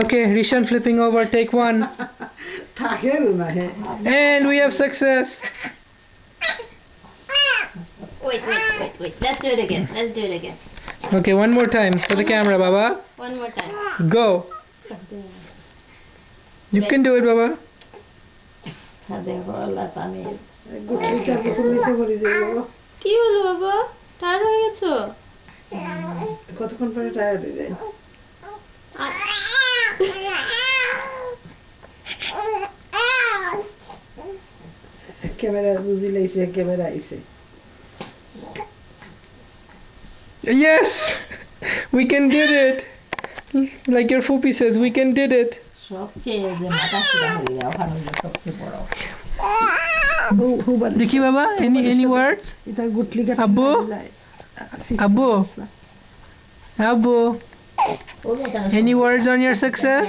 Okay, Rishan flipping over. Take one. And we have success. Wait. Let's do it again. Okay, one more time for the camera, Baba. One more time. Go. You can do it, Baba. কি হলো বাবা? Tired হয়ে গেছো? কতক্ষণ পরে tired হয়ে যায়? Camera বুঝি লাইছে, ক্যামেরা আইছে। Yes, we can did it. Like your Fupi says, we can did it. Dikhi Baba, any words? Abbo? Abbo? Any words on your success?